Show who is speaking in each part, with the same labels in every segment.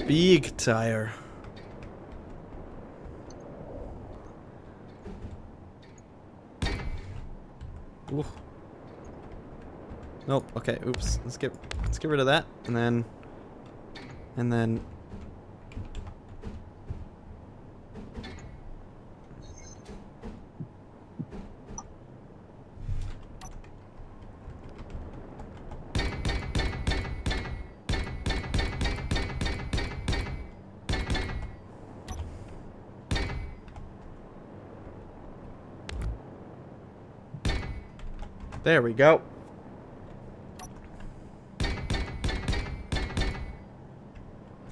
Speaker 1: Big tire. Ooh. Nope. Okay. Oops. Let's get rid of that, and then. There we go.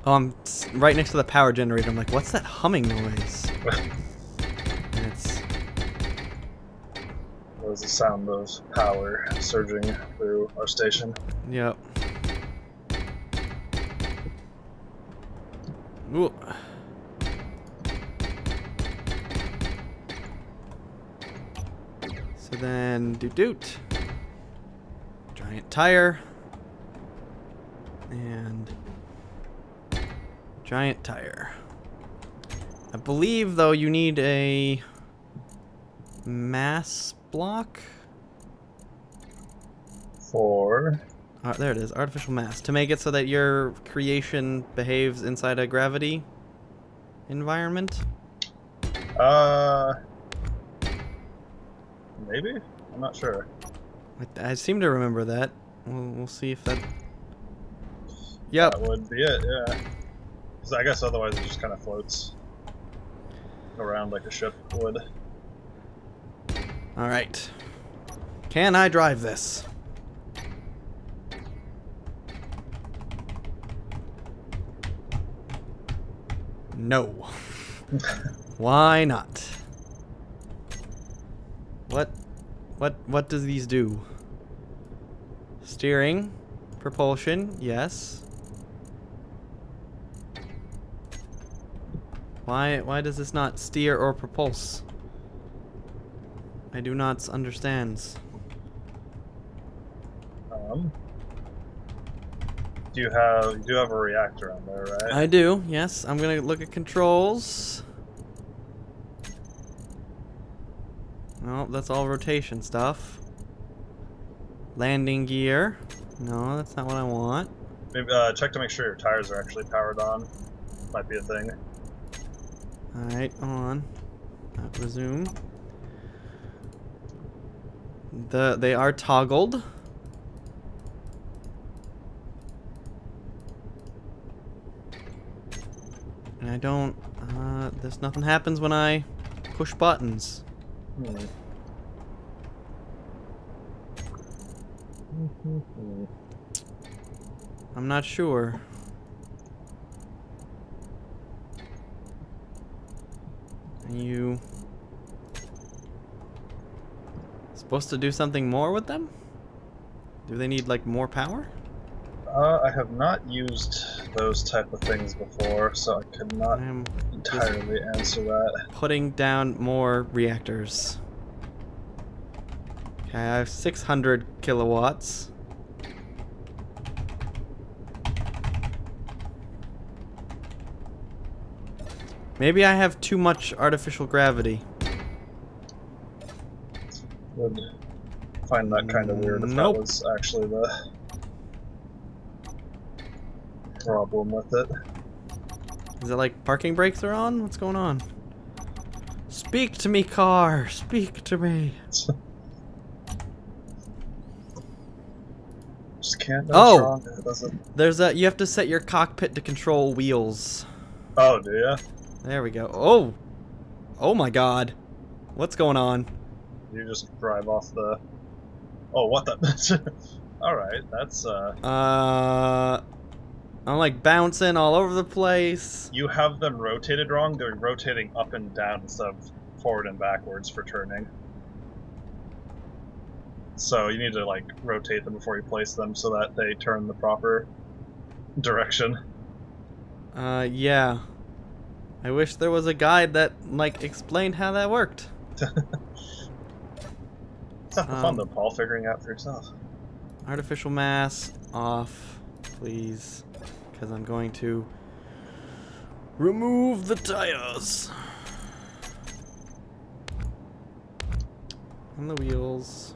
Speaker 1: Oh, I'm right next to the power generator. I'm like, what's that humming noise? And it's...
Speaker 2: That was the sound of power surging through our station.
Speaker 1: Yep. Ooh. So then, doot. Giant tire. And... giant tire. I believe, though, you need a... mass block?
Speaker 2: For...
Speaker 1: There it is, artificial mass. To make it so that your creation behaves inside a gravity environment?
Speaker 2: Maybe? I'm not sure.
Speaker 1: I seem to remember that. We'll see if that... Yep.
Speaker 2: That would be it, yeah. 'Cause I guess otherwise it just kind of floats around like a ship would.
Speaker 1: Alright. Can I drive this? No. Why not? What does these do? Steering, propulsion, yes. Why does this not steer or propulse? I do not understand.
Speaker 2: You do have a reactor on there, right?
Speaker 1: I do, yes. I'm gonna look at controls. No, that's all rotation stuff. Landing gear. No, that's not what I want.
Speaker 2: Maybe check to make sure your tires are actually powered on. Might be a thing.
Speaker 1: Alright, hold on. Resume. They are toggled. And I don't... there's nothing happens when I push buttons. I'm not sure. Are you supposed to do something more with them? Do they need, like, more power?
Speaker 2: I have not used those type of things before, so I could not entirely answer that.
Speaker 1: Putting down more reactors. Okay, I have 600 kilowatts. Maybe I have too much artificial gravity.
Speaker 2: Would find that kind of weird if that was actually the problem with it.
Speaker 1: Is it like parking brakes are on? What's going on? Speak to me, car! Speak to me!
Speaker 2: Just can't
Speaker 1: Oh!
Speaker 2: wrong. It doesn't...
Speaker 1: There's a... You have to set your cockpit to control wheels.
Speaker 2: Oh, do ya?
Speaker 1: There we go. Oh! Oh my god. What's going on?
Speaker 2: You just drive off the... Oh, what the... Alright, that's,
Speaker 1: I'm like bouncing all over the place.
Speaker 2: You have them rotated wrong. They're rotating up and down instead of forward and backwards for turning. So you need to, like, rotate them before you place them so that they turn the proper direction.
Speaker 1: Yeah. I wish there was a guide that, like, explained how that worked.
Speaker 2: It's not fun though, Paul, figuring out for yourself.
Speaker 1: Artificial mass off, please, because I'm going to Remove the tires. And the wheels.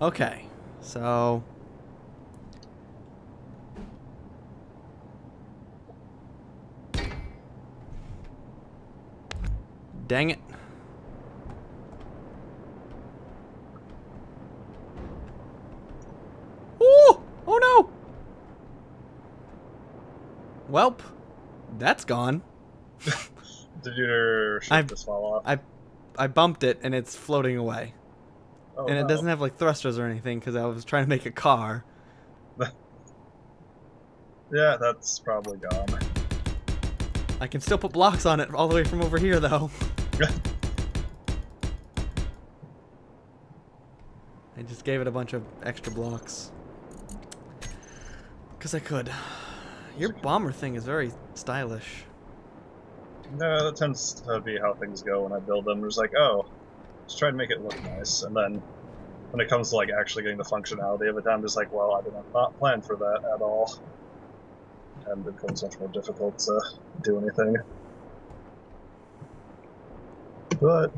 Speaker 1: Okay, so... Dang it. Ooh! Oh no! Welp. That's gone.
Speaker 2: Did your ship just fall off?
Speaker 1: I bumped it and it's floating away.
Speaker 2: Oh,
Speaker 1: and it
Speaker 2: no.
Speaker 1: doesn't have like thrusters or anything because I was trying to make a car.
Speaker 2: Yeah, that's probably gone.
Speaker 1: I can still put blocks on it all the way from over here though. I just gave it a bunch of extra blocks. Because I could. Your bomber thing is very stylish.
Speaker 2: No, that tends to be how things go when I build them. There's like, oh, let's try to make it look nice. And then when it comes to like actually getting the functionality of it, I'm just like, well, I did not plan for that at all. And it becomes much more difficult to do anything. But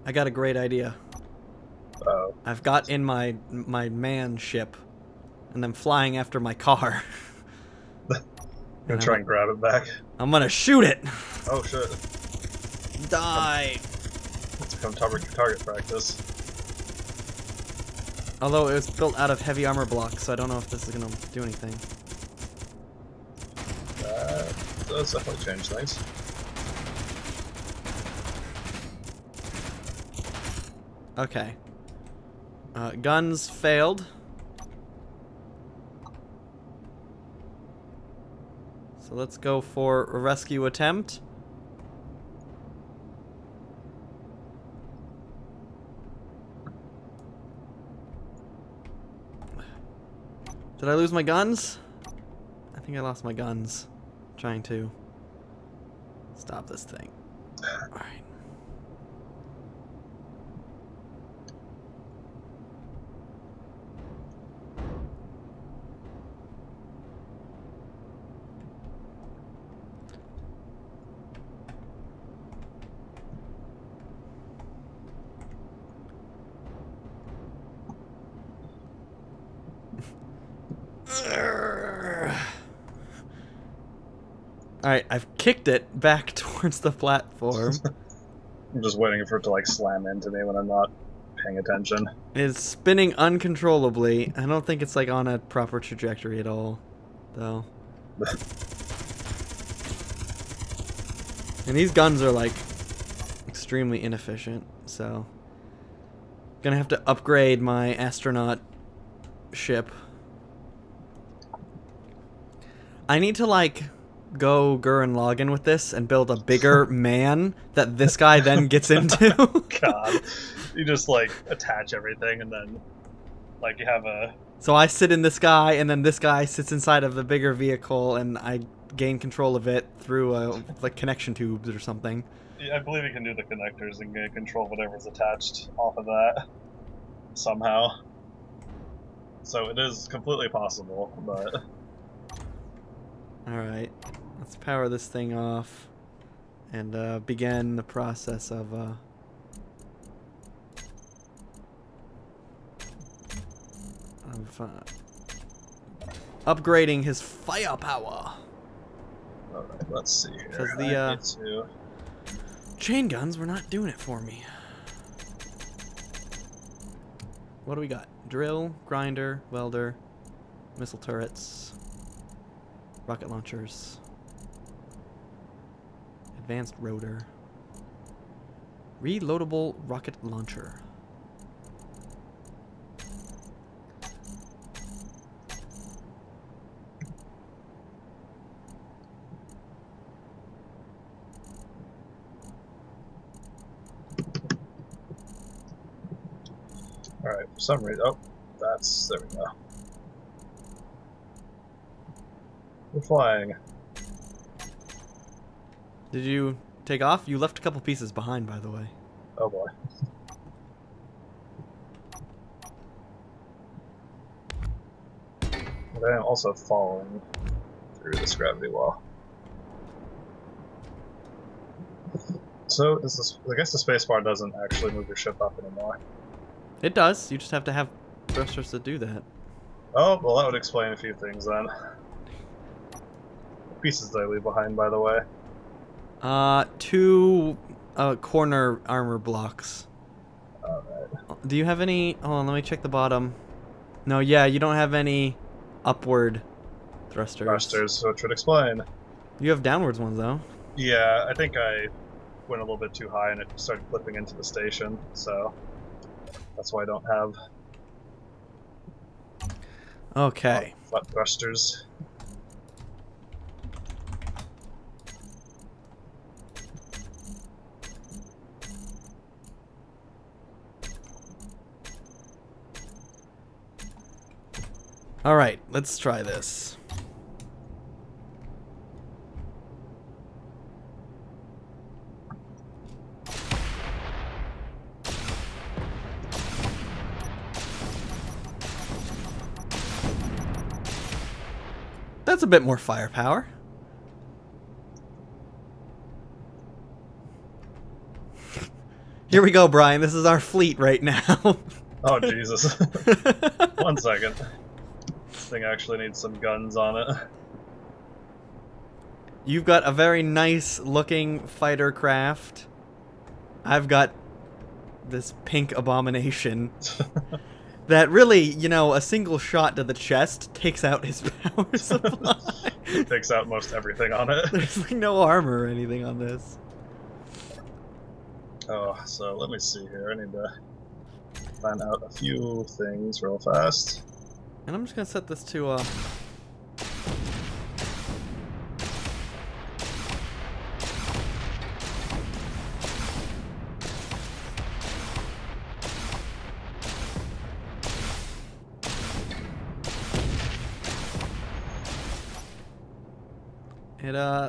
Speaker 1: I got a great idea.
Speaker 2: oh,
Speaker 1: I've got in my man ship, and I'm flying after my car.
Speaker 2: gonna try and grab it back.
Speaker 1: I'm gonna shoot it.
Speaker 2: Oh shit!
Speaker 1: Die.
Speaker 2: It's become target practice.
Speaker 1: Although it was built out of heavy armor blocks, so I don't know if this is gonna do anything.
Speaker 2: That does definitely change things.
Speaker 1: Okay. Guns failed. So let's go for a rescue attempt. Did I lose my guns? I think I lost my guns. Trying to stop this thing. Alright. Alright, I've kicked it back towards the platform.
Speaker 2: I'm just waiting for it to like slam into me when I'm not paying attention.
Speaker 1: It's spinning uncontrollably. I don't think it's like on a proper trajectory at all, though. And these guns are like extremely inefficient, so gonna have to upgrade my astronaut ship. I need to like go Gurren Lagann with this and build a bigger man that this guy then gets into.
Speaker 2: God, you just like attach everything and then like you have a.
Speaker 1: So I sit in this guy and then this guy sits inside of the bigger vehicle and I gain control of it through like connection tubes or something.
Speaker 2: I believe you can do the connectors and control whatever's attached off of that somehow. So it is completely possible, but.
Speaker 1: Alright, let's power this thing off and begin the process of upgrading his firepower.
Speaker 2: Alright, let's see here.
Speaker 1: Because the chain guns were not doing it for me. What do we got? Drill, grinder, welder, missile turrets, rocket launchers, advanced rotor, reloadable rocket launcher.
Speaker 2: Alright, for some reason. Oh, there we go. We're flying.
Speaker 1: Did you take off? You left a couple pieces behind, by the way.
Speaker 2: Oh boy. But I am also falling through this gravity wall. So, does this, I guess the spacebar doesn't actually move your ship up anymore.
Speaker 1: It does. You just have to have thrusters to do that.
Speaker 2: Oh, well that would explain a few things then. What pieces did I leave behind, by the way?
Speaker 1: 2 corner armor blocks.
Speaker 2: Alright.
Speaker 1: Do you have any... Hold on, let me check the bottom. No, yeah, you don't have any upward thrusters.
Speaker 2: Thrusters, which would explain.
Speaker 1: You have downwards ones, though.
Speaker 2: Yeah, I think I went a little bit too high and it started clipping into the station, so that's why I don't have
Speaker 1: Okay.
Speaker 2: flat thrusters.
Speaker 1: Alright, let's try this. That's a bit more firepower. Here we go, Brian. This is our fleet right now.
Speaker 2: Oh, Jesus. 1 second. This thing actually needs some guns on it.
Speaker 1: You've got a very nice looking fighter craft. I've got this pink abomination that really, you know, a single shot to the chest takes out his power supply.
Speaker 2: Takes out most everything on it.
Speaker 1: There's like no armor or anything on this.
Speaker 2: Oh, so let me see here. I need to find out a few things real fast.
Speaker 1: And I'm just gonna set this to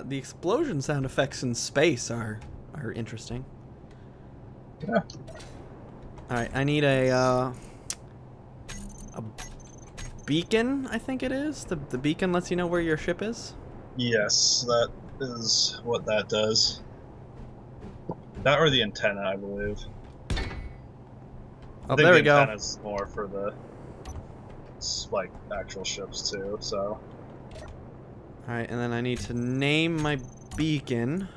Speaker 1: the explosion sound effects in space are interesting.
Speaker 2: Yeah.
Speaker 1: Alright, I need a beacon, I think it is. The beacon lets you know where your ship is.
Speaker 2: Yes, that is what that does. That or the antenna, I believe.
Speaker 1: Oh, there we
Speaker 2: the
Speaker 1: go.
Speaker 2: antenna's more for the like actual ships too. So.
Speaker 1: Alright, and then I need to name my beacon.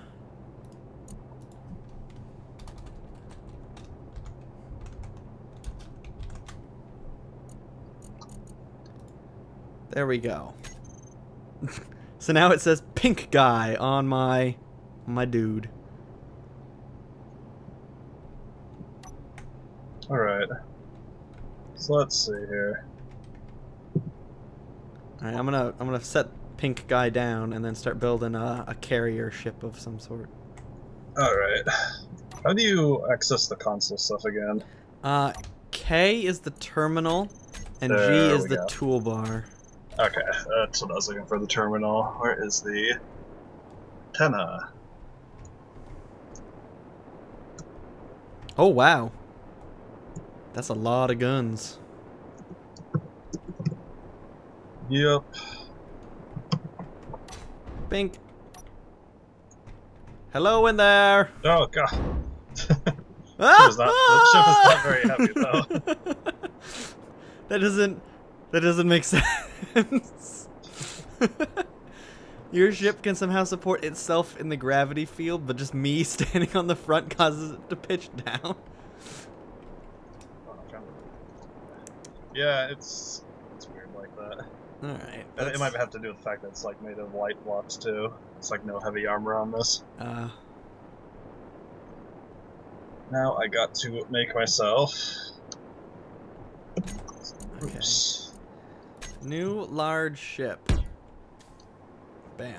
Speaker 1: There we go. So now it says pink guy on my dude.
Speaker 2: Alright. So let's see here.
Speaker 1: Alright, I'm gonna set pink guy down and then start building a carrier ship of some sort.
Speaker 2: Alright. How do you access the console stuff again?
Speaker 1: K is the terminal and
Speaker 2: There
Speaker 1: G is
Speaker 2: we
Speaker 1: the
Speaker 2: go.
Speaker 1: toolbar.
Speaker 2: Okay, that's what I was looking for, the terminal. Where is the antenna?
Speaker 1: Oh wow. That's a lot of guns.
Speaker 2: Yep.
Speaker 1: Pink. Hello in there.
Speaker 2: Oh god.
Speaker 1: Ah!
Speaker 2: The ship is not very heavy though.
Speaker 1: That doesn't make sense. Your ship can somehow support itself in the gravity field, but just me standing on the front causes it to pitch down.
Speaker 2: Yeah, it's weird like that.
Speaker 1: Alright.
Speaker 2: It might have to do with the fact that it's like made of light blocks too. It's like no heavy armor on this. Now I got to make myself.
Speaker 1: Okay.
Speaker 2: Oops.
Speaker 1: New large ship. Bam.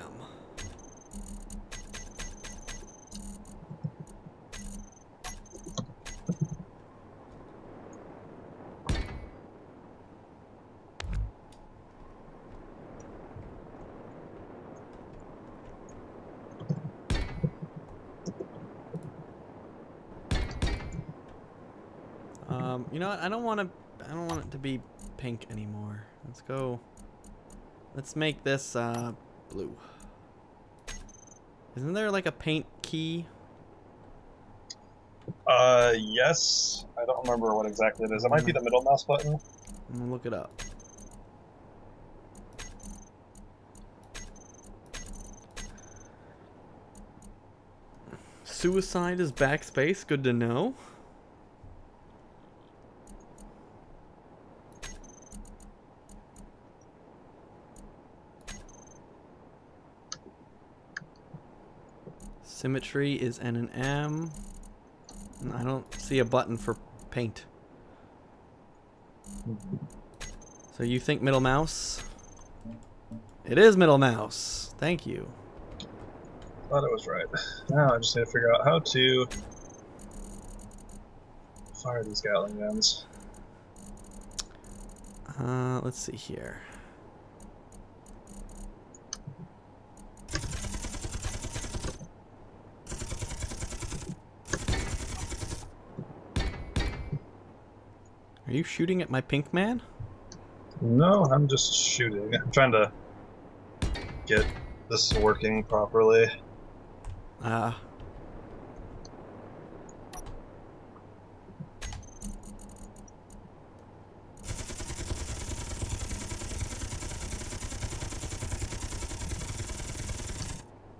Speaker 1: You know what? I don't want to. I don't want it to be pink anymore. Let's go. Let's make this blue. Isn't there like a paint key?
Speaker 2: Yes. I don't remember what exactly it is. It might be the middle mouse button.
Speaker 1: I'm gonna look it up. Suicide is backspace. Good to know. Symmetry is N and M. I don't see a button for paint. So you think middle mouse? It is middle mouse. Thank you.
Speaker 2: Thought it was right. Now I just need to figure out how to fire these Gatling guns.
Speaker 1: Let's see here. Are you shooting at my pink man?
Speaker 2: No, I'm just shooting. I'm trying to get this working properly.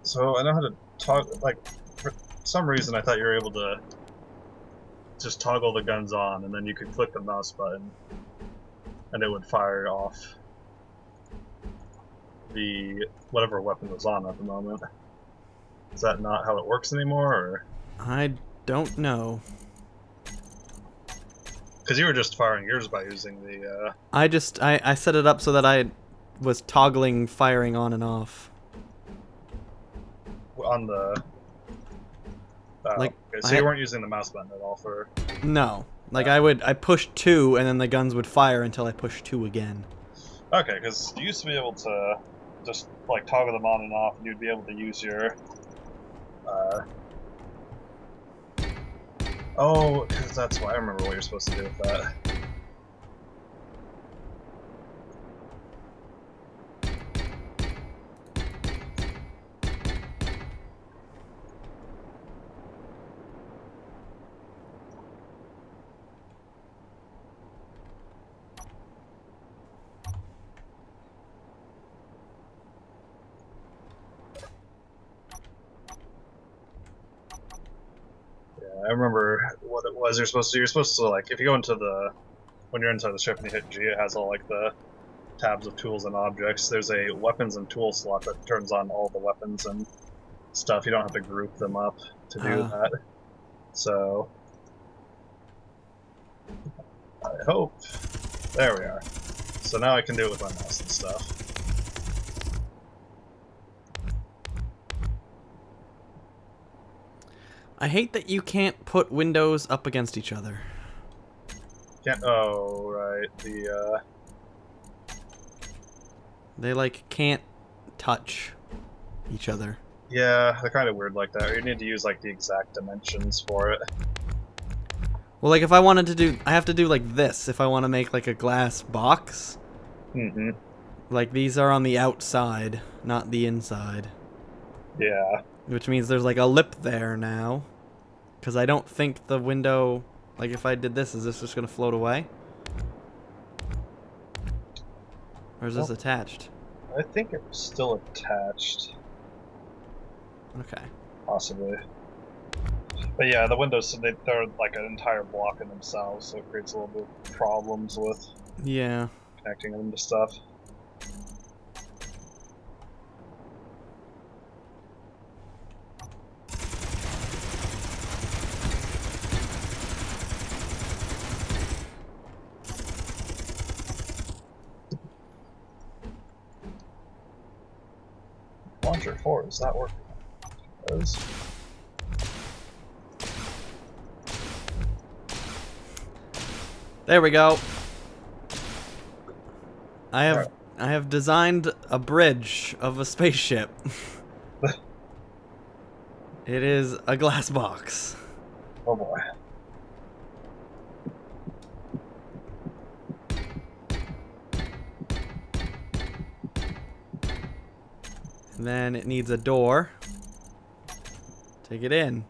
Speaker 2: So I know how to toggle, like, for some reason I thought you were able to just toggle the guns on and then you could click the mouse button and it would fire off the whatever weapon was on at the moment. Is that not how it works anymore, or?
Speaker 1: I don't know.
Speaker 2: Because you were just firing yours by using the,
Speaker 1: I set it up so that I was toggling firing on and off.
Speaker 2: on the...
Speaker 1: Like,
Speaker 2: okay, so you weren't using the mouse button at all for...
Speaker 1: No. Like, I pushed 2, and then the guns would fire until I pushed 2 again.
Speaker 2: Okay, because you used to be able to just, like, toggle them on and off, and you'd be able to use your... Oh, because that's why I remember what you're supposed to do with that. I remember what it was. You're supposed to like, if you go into the, when you're inside the ship and you hit G, it has all like the tabs of tools and objects. There's a weapons and tool slot that turns on all the weapons and stuff. You don't have to group them up to do that. So, I hope, there we are. So now I can do it with my mouse and stuff.
Speaker 1: I hate that you can't put windows up against each other.
Speaker 2: Can't, oh, right, the,
Speaker 1: They, like, can't touch each other.
Speaker 2: yeah, they're kind of weird like that. You need to use, like, the exact dimensions for it.
Speaker 1: Well, like, if I wanted to do... I have to do, like, this if I want to make, like, a glass box.
Speaker 2: Mm-hmm.
Speaker 1: Like, these are on the outside, not the inside.
Speaker 2: Yeah.
Speaker 1: Which means there's, like, a lip there now. Because I don't think the window... Like, if I did this, is this just going to float away? Or is this attached?
Speaker 2: I think it was still attached.
Speaker 1: Okay.
Speaker 2: Possibly. But yeah, the windows, they're like an entire block in themselves, so it creates a little bit of problems with connecting them to stuff. Launcher 4 is not working. It does.
Speaker 1: There we go. I have designed a bridge of a spaceship. It is a glass box.
Speaker 2: Oh boy.
Speaker 1: And then it needs a door. Take it in.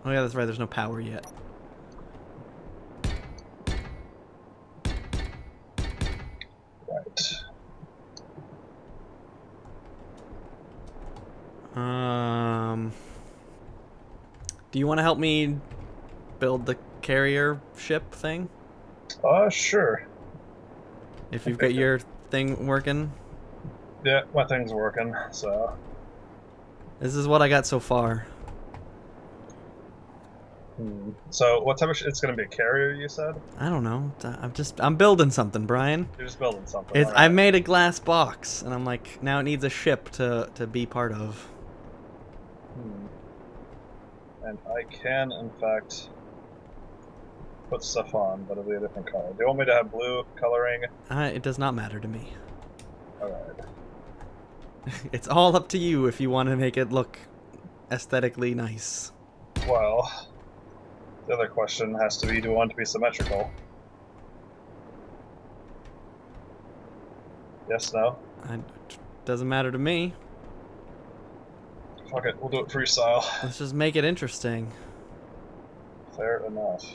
Speaker 1: Oh yeah, that's right, there's no power yet.
Speaker 2: Right.
Speaker 1: Do you want to help me build the carrier ship thing?
Speaker 2: Sure.
Speaker 1: If you've got your thing working?
Speaker 2: Yeah, my thing's working, so...
Speaker 1: This is what I got so far.
Speaker 2: So, what type of it's gonna be a carrier, you said?
Speaker 1: I don't know. I'm building something, Brian.
Speaker 2: You're just building something.
Speaker 1: It's,
Speaker 2: right.
Speaker 1: I made a glass box, and I'm like, now it needs a ship to be part of.
Speaker 2: And I can, in fact, put stuff on, but it'll be a different color. Do you want me to have blue coloring?
Speaker 1: It does not matter to me.
Speaker 2: Alright.
Speaker 1: It's all up to you if you want to make it look aesthetically nice.
Speaker 2: Well, the other question has to be, do you want it to be symmetrical? Yes, no?
Speaker 1: Doesn't matter to me.
Speaker 2: Fuck it, we'll do it freestyle.
Speaker 1: Let's just make it interesting.
Speaker 2: Fair enough.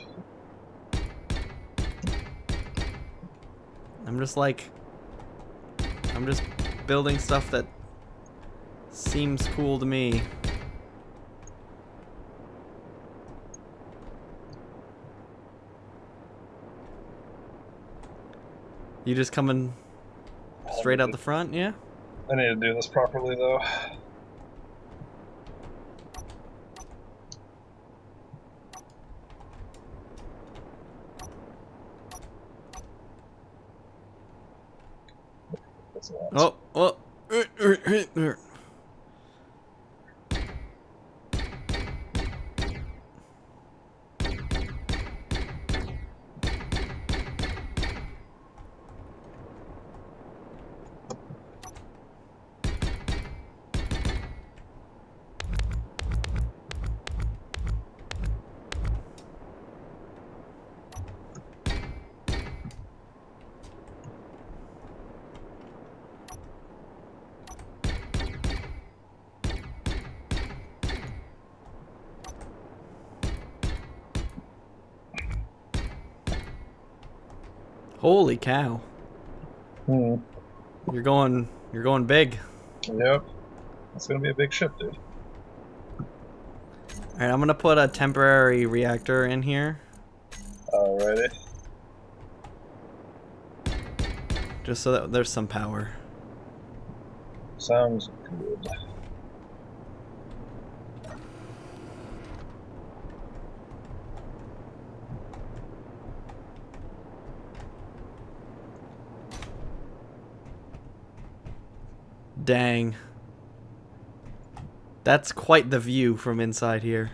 Speaker 1: I'm just building stuff that seems cool to me. You just coming straight out the front, yeah?
Speaker 2: I need to do this properly, though.
Speaker 1: Oh, oh. Holy cow. You're going big.
Speaker 2: Yep. It's gonna be a big ship, dude.
Speaker 1: Alright, I'm gonna put a temporary reactor in here.
Speaker 2: Alrighty.
Speaker 1: Just so that there's some power.
Speaker 2: Sounds good.
Speaker 1: Dang. That's quite the view from inside here.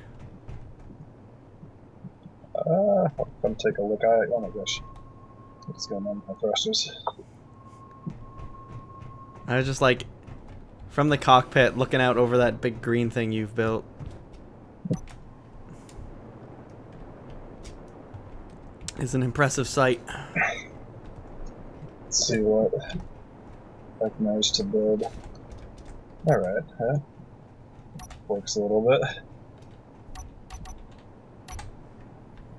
Speaker 2: I'll come take a look at it. Oh my gosh. What's going on with my thrusters?
Speaker 1: I was just like, from the cockpit, looking out over that big green thing you've built. Is an impressive sight.
Speaker 2: Let's see what I've managed to build. Alright, huh? Works a little bit.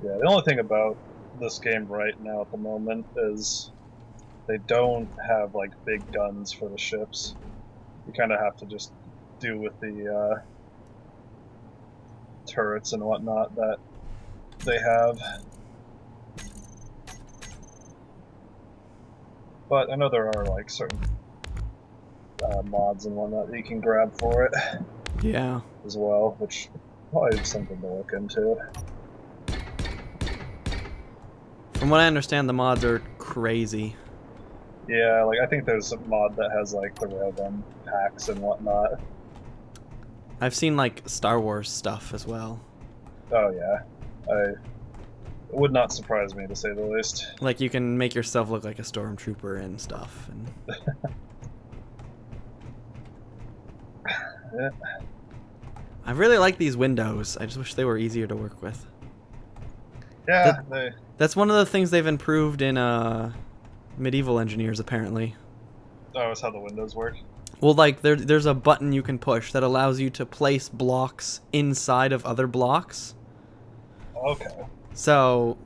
Speaker 2: Yeah, the only thing about this game right now at the moment is they don't have like big guns for the ships. You kind of have to just do with the turrets and whatnot that they have. But I know there are like certain mods and whatnot that you can grab for it.
Speaker 1: Yeah.
Speaker 2: As well, which probably is something to look into.
Speaker 1: From what I understand, the mods are crazy.
Speaker 2: Yeah, like I think there's a mod that has like the railgun packs and whatnot.
Speaker 1: I've seen like Star Wars stuff as well.
Speaker 2: Oh yeah, it would not surprise me to say the least.
Speaker 1: Like you can make yourself look like a stormtrooper and stuff. And
Speaker 2: yeah.
Speaker 1: I really like these windows. I just wish they were easier to work with.
Speaker 2: Yeah,
Speaker 1: That's one of the things they've improved in Medieval Engineers, apparently.
Speaker 2: oh, it's how the windows work.
Speaker 1: Well, like there's a button you can push that allows you to place blocks inside of other blocks.
Speaker 2: Okay.
Speaker 1: So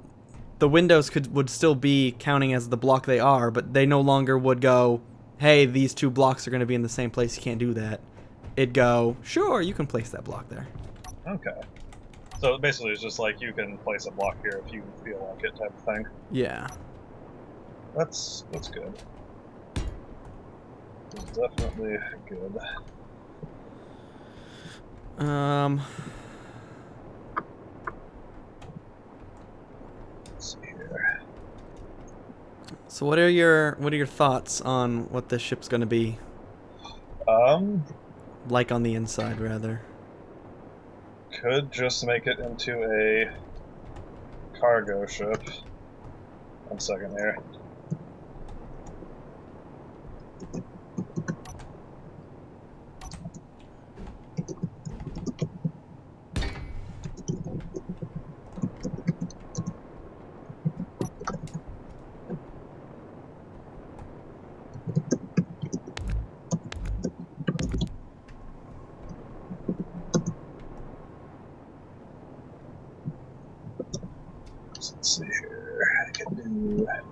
Speaker 1: the windows would still be counting as the block they are, but they no longer would go, hey, these two blocks are going to be in the same place, you can't do that. It'd go, sure, you can place that block there.
Speaker 2: Okay. So basically it's just like you can place a block here if you feel like it type of thing.
Speaker 1: Yeah.
Speaker 2: That's good. It's definitely good. Let's see here.
Speaker 1: So what are your thoughts on what this ship's gonna be? Like on the inside, rather.
Speaker 2: Could just make it into a cargo ship. 1 second here. Let's see here. I can do that.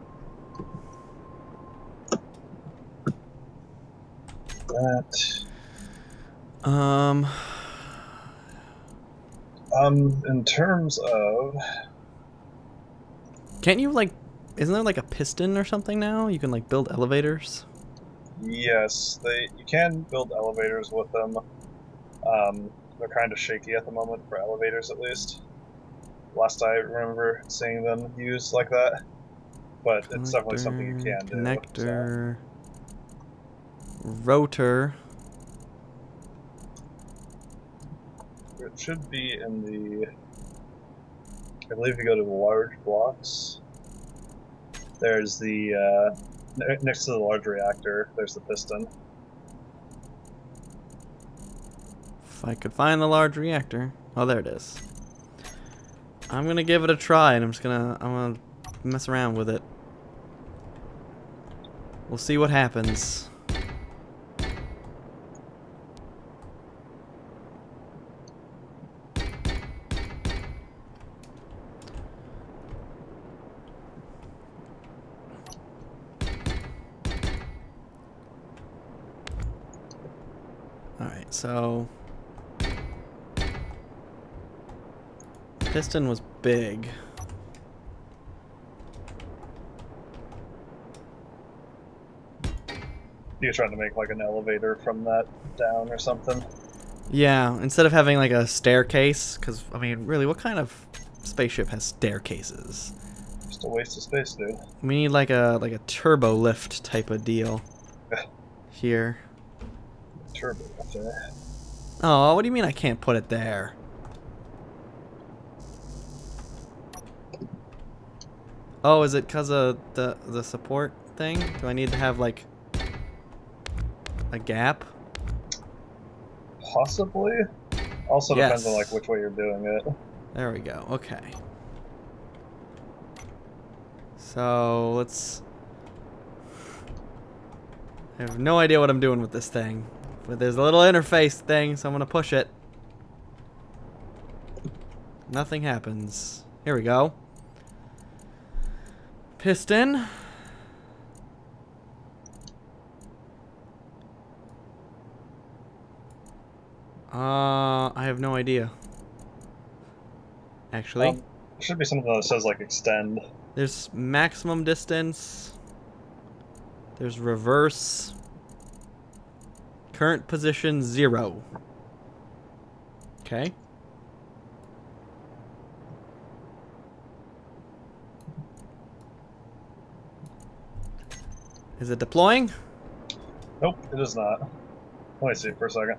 Speaker 2: In terms of,
Speaker 1: Can't you like? Isn't there like a piston or something now? You can like build elevators.
Speaker 2: yes, you can build elevators with them. They're kind of shaky at the moment for elevators, at least. Last I remember seeing them used like that, but it's definitely something you can do.
Speaker 1: Connector, rotor.
Speaker 2: It should be in the. I believe you go to the large blocks. There's the next to the large reactor. There's the piston.
Speaker 1: If I could find the large reactor. Oh, there it is. I'm gonna give it a try, and I'm gonna mess around with it. We'll see what happens. Alright, so piston was big.
Speaker 2: You're trying to make like an elevator from that down or something.
Speaker 1: Yeah, instead of having like a staircase, because I mean, really, what kind of spaceship has staircases?
Speaker 2: Just a waste of space, dude.
Speaker 1: We need like a turbo lift type of deal here.
Speaker 2: Turbo up there.
Speaker 1: Oh, what do you mean I can't put it there? Oh, is it because of the support thing? Do I need to have like a gap?
Speaker 2: Possibly. Also depends on
Speaker 1: Yes.
Speaker 2: like which way you're doing it.
Speaker 1: There we go. Okay. So let's. I have no idea what I'm doing with this thing, but there's a little interface thing, so I'm gonna push it. Nothing happens. Here we go. Piston. I have no idea. Actually,
Speaker 2: There should be something that says like extend.
Speaker 1: there's maximum distance. There's reverse. Current position 0. Okay. Is it deploying?
Speaker 2: Nope, it is not. Let me see for a second.